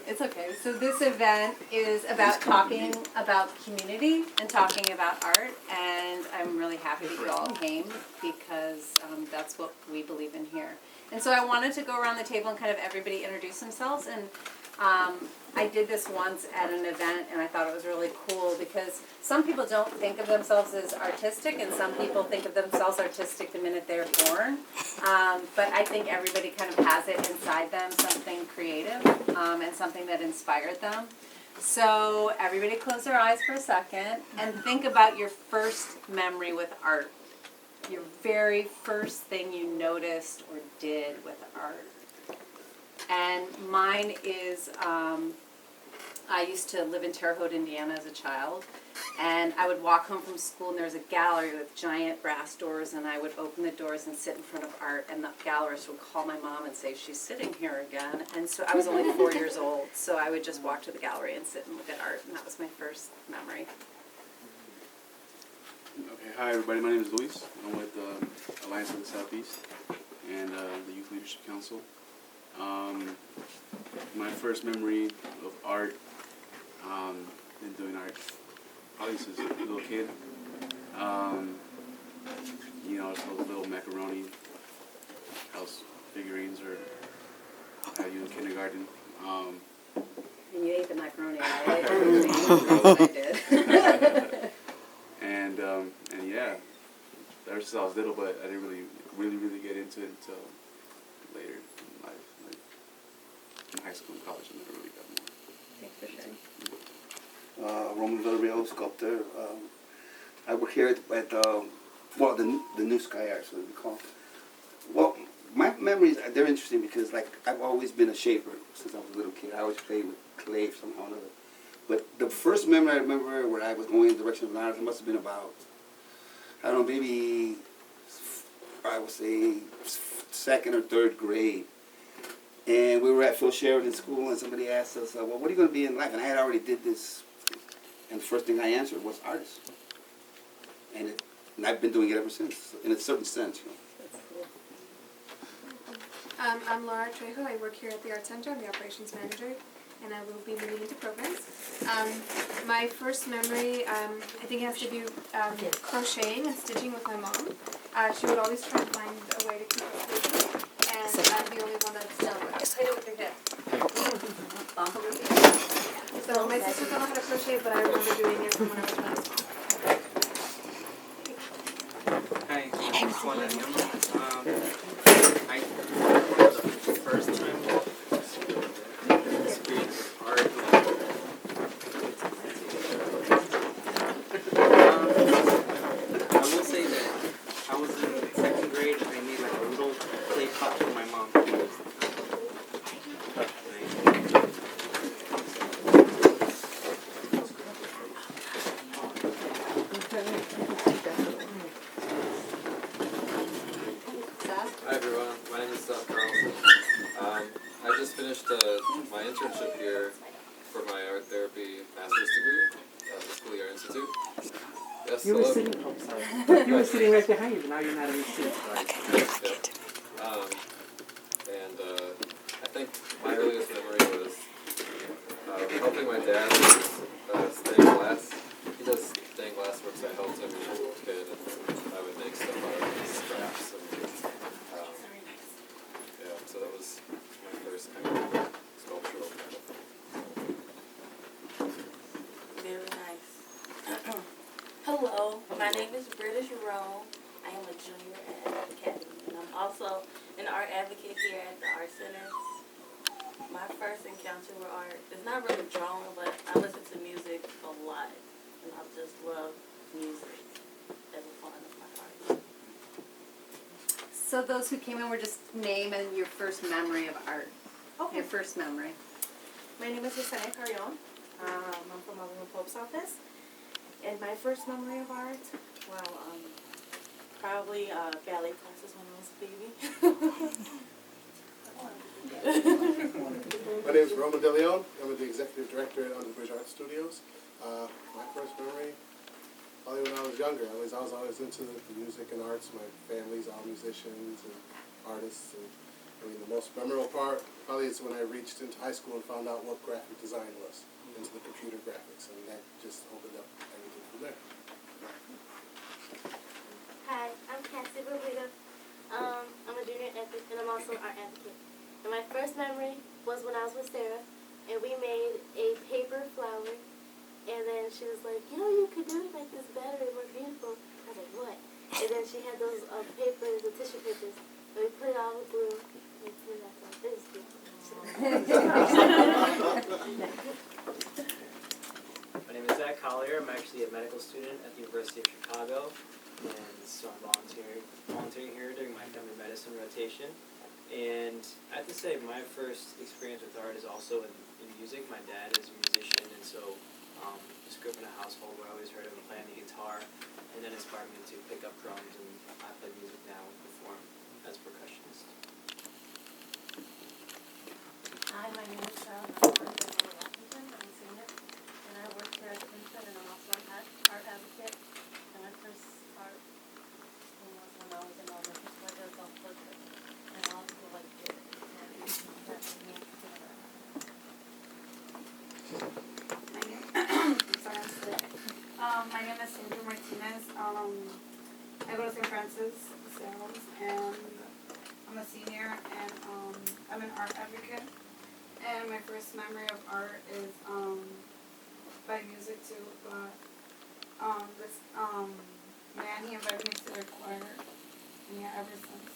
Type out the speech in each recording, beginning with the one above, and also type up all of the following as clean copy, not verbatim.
It's okay. So this event is about talking about community and talking about art, and I'm really happy that you all came because that's what we believe in here. And so I wanted to go around the table and kind of everybody introduce themselves, and I did this once at an event and I thought it was really cool because some people don't think of themselves as artistic and some people think of themselves artistic the minute they're born. But I think everybody kind of has it inside them, something creative and something that inspired them. So everybody close their eyes for a second and think about your first memory with art. Your very first thing you noticed or did with art. And mine is, I used to live in Terre Haute, Indiana as a child, and I would walk home from school and there was a gallery with giant brass doors, and I would open the doors and sit in front of art, and the gallerist would call my mom and say, she's sitting here again. And so I was only 4 years old, so I would just walk to the gallery and sit and look at art, and that was my first memory. Okay, hi everybody, my name is Luis. I'm with Alliance of the Southeast and the Youth Leadership Council. My first memory of art, and doing art, probably since a little kid. You know, it's those little macaroni house figurines or how you in kindergarten. And you ate the macaroni, right? I did. And yeah, ever since I was little, but I didn't really get into it until later in life, like in high school and college. I never really got more. Thanks for sharing. Roman Villarreal, sculptor. I work here at well, the new SkyArt, so we call it. Well, my memories, they're interesting because like I've always been a shaper since I was a little kid. I always played with clay somehow or another. But the first memory I remember where I was going in the direction of an artist, it must have been about, I don't know, maybe I would say second or third grade. And we were at Phil Sheridan School and somebody asked us, well, what are you going to be in life? And I had already did this, and the first thing I answered was artist. And I've been doing it ever since, in a certain sense, you know. I'm Laura Trejo. I work here at the Art Center. I'm the operations manager, and I will be moving into programs. My first memory, I think it has to do crocheting and stitching with my mom. She would always try to find a way to keep us busy, and I'm the only one that's done it. Excited with your head. So my sister don't know how to crochet, but I remember doing it when I was really small. Hi, my name is Juan. I remember the first time I experienced art. I will say that I was in second grade and I made like a little clay pot for my mom. Hi everyone, my name is Carreon. I just finished my internship here for my art therapy master's degree at the School Art Institute. Yes, You were hello. sitting, oh sorry. You were sitting right behind you, but now you're not in the seat. Yep. I think my earliest memory was helping my dad with stained glass. He does stained glass work, so I helped him when I was a kid, and I would make stuff out of scraps. Yeah, so that was my first kind of sculptural kind of thing. Very nice. Hello, my name is Britta Jerome. I am a junior at the Academy, and I'm also an art advocate here at the Art Center. My first encounter with art is not really drawing, but I listen to music a lot, and I just love music as a part of my art. So those who came in were just name and your first memory of art. Okay. Your first memory. My name is Yessenia, Carreon. I'm from Alderman Pope's office. And my first memory of art, well, probably ballet classes when I was a baby. My name is Roman De Leon. I'm the executive director at Underbridge Art Studios. My first memory, probably when I was younger. I was always into the music and arts. My family's all musicians and artists, and I mean, the most memorable part probably is when I reached into high school and found out what graphic design was, into the computer graphics, and that just opened up everything from there. Hi, I'm Cassie Bermuda. I'm a junior ethic, and I'm also an art advocate. And my first memory was when I was with Sarah, and we made a paper flower. And then she was like, you know, you could do it like this better and more beautiful. I was like, what? And then she had those papers, the tissue papers, and we put it all with glue. And put it outside. It was beautiful. My name is Zach Collier. I'm actually a medical student at the University of Chicago, and so I'm volunteering here during my family medicine rotation. And I have to say, my first experience with art is also in music. My dad is a musician, and so just grew up in a household where I always heard him playing the guitar, and then inspired me to pick up drums, and I play music now and perform as a percussionist. Hi, my name is Sarah. I'm from Washington. I'm a senior, and I work here at Princeton, and I'm also an art advocate. And my first art was when I was in elementary school. I did a self-portrait, and a lot of people liked it. And that made me consider art. My name is Sandra Martinez. I go to St. Francis Sales, and I'm a senior, and I'm an art advocate. And my first memory of art is by music too, but this man, he invited me to their choir, and yeah, ever since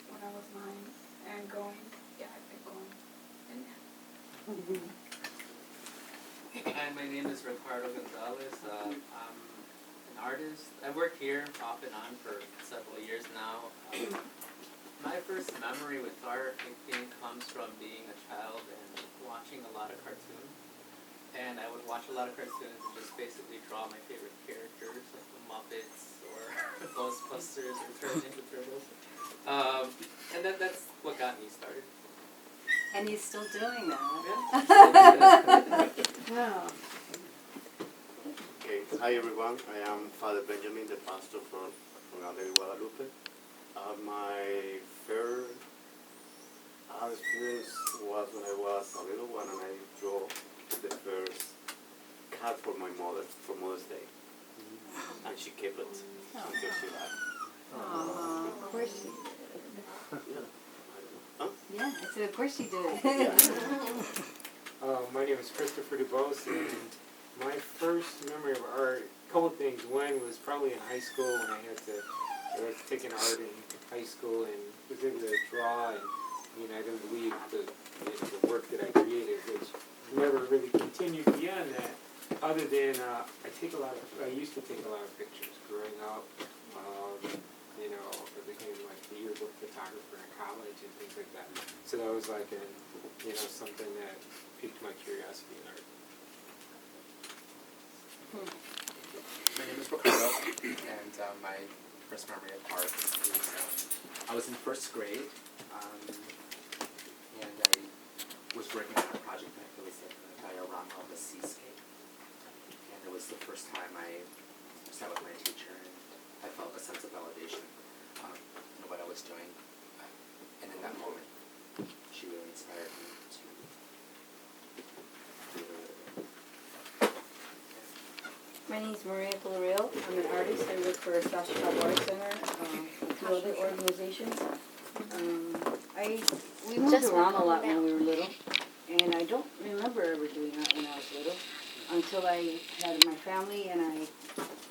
when I was 9 and going, yeah, I've been going, and yeah. Hi, my name is Ricardo Gonzalez. I'm an artist. I work here off and on for several years now. My first memory with art, I think, comes from being a child and watching a lot of cartoons. And I would watch a lot of cartoons and just basically draw my favorite characters, like the Muppets or Ghostbusters or Ninja Turtles. And that's what got me started. And he's still doing that. Yeah. Okay, hi everyone. I am Father Benjamin, the pastor from Alderman, Guadalupe. My first art experience was when I was a little one, and I drew the first card for my mother for Mother's Day, and she kept it until she died. Of course she did. Yeah. Yeah, I said, of course she did. My name is Christopher DuBose, and my first memory of art, a couple things. One was probably in high school when I was taking art in high school and was able to draw, and I didn't believe the work that I created, which never really continued beyond that. Other than I used to take a lot of pictures growing up. I became like the yearbook photographer in college and things like that. So that was like something that piqued my curiosity in art. My name is Ricardo, and my first memory of art is I was in first grade, and I was working on a project that was a diorama of a seascape. And it was the first time I sat with my teacher, and I felt a sense of validation in what I was doing. And in that moment, she really inspired me to do it. My name is Maria Villarreal. I'm an artist. I work for South Chicago Art Center, and two other organizations. We moved around a lot when we were little, and I don't remember ever doing that when I was little until I had my family, and I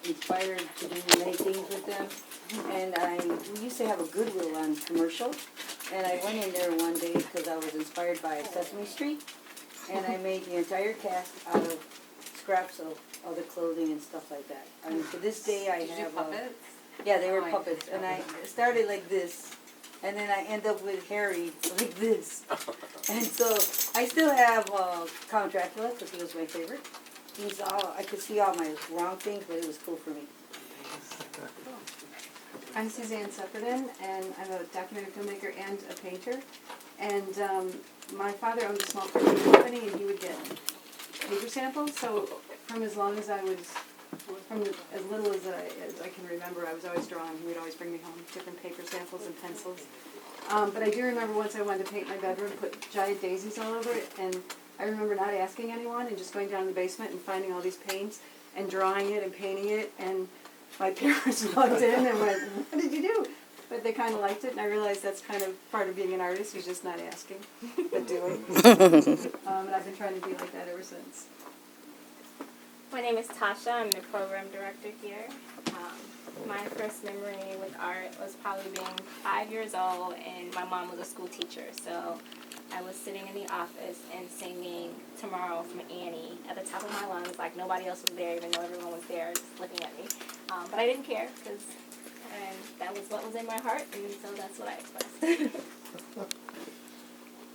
inspired to do many things with them. And we used to have a Goodwill on Commercial, and I went in there one day because I was inspired by Sesame Street, and I made the entire cast out of scraps of other clothing and stuff like that. And to this day I Did you do have puppets? Yeah, they were puppets, and I started like this, and then I end up with Harry like this. And so I still have Count Dracula because he was my favorite. I could see all my wrong things, but it was cool for me. I'm Suzanne Sepperden, and I'm a documentary filmmaker and a painter. And my father owned a small printing company, and he would get paper samples. So from as little as I can remember, I was always drawing. He would always bring me home different paper samples and pencils. But I do remember once I wanted to paint my bedroom, put giant daisies all over it, and I remember not asking anyone and just going down in the basement and finding all these paints and drawing it and painting it, and my parents walked in and went, "What did you do?" But they kind of liked it, and I realized that's kind of part of being an artist, is just not asking, but doing. And I've been trying to be like that ever since. My name is Tasha. I'm the program director here. My first memory with art was probably being 5 years old, and my mom was a school teacher. So I was sitting in the office and singing Tomorrow from Annie at the top of my lungs, like nobody else was there, even though everyone was there just looking at me. But I didn't care, because that was what was in my heart, and so that's what I expressed.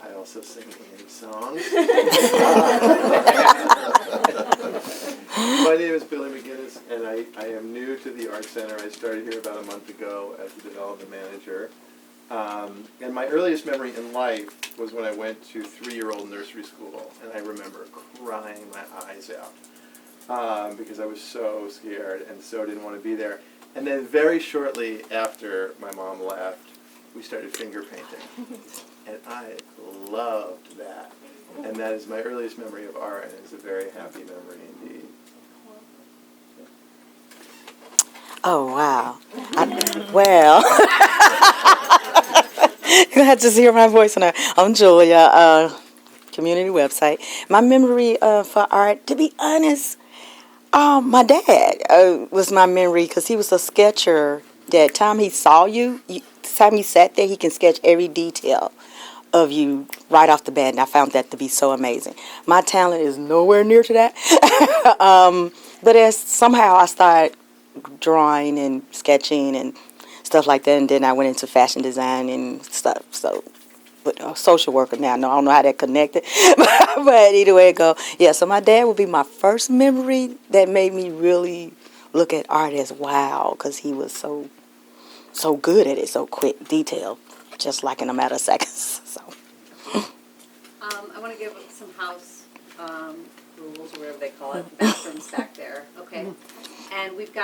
I also sing Annie songs. My name is Billy McGinnis, and I am new to the Art Center. I started here about a month ago as the development manager. And my earliest memory in life was when I went to 3-year-old nursery school, and I remember crying my eyes out because I was so scared and so didn't want to be there. And then very shortly after my mom left, we started finger painting. And I loved that. And that is my earliest memory of art, and it's a very happy memory indeed. Oh, wow. Well, you have to hear my voice now. I'm Julia, community website. My memory for art, to be honest, my dad was my memory, because he was a sketcher. That time he saw you, the time he sat there, he can sketch every detail of you right off the bat, and I found that to be so amazing. My talent is nowhere near to that. But as somehow I started drawing and sketching and stuff like that, and then I went into fashion design and stuff. So, but a social worker now. No, I don't know how that connected, but either way it go. Yeah. So my dad would be my first memory that made me really look at art as wow, because he was so good at it, so quick, detailed, just like in a matter of seconds. So. I want to give some house rules, or whatever they call it, bathrooms back there, okay? And we've got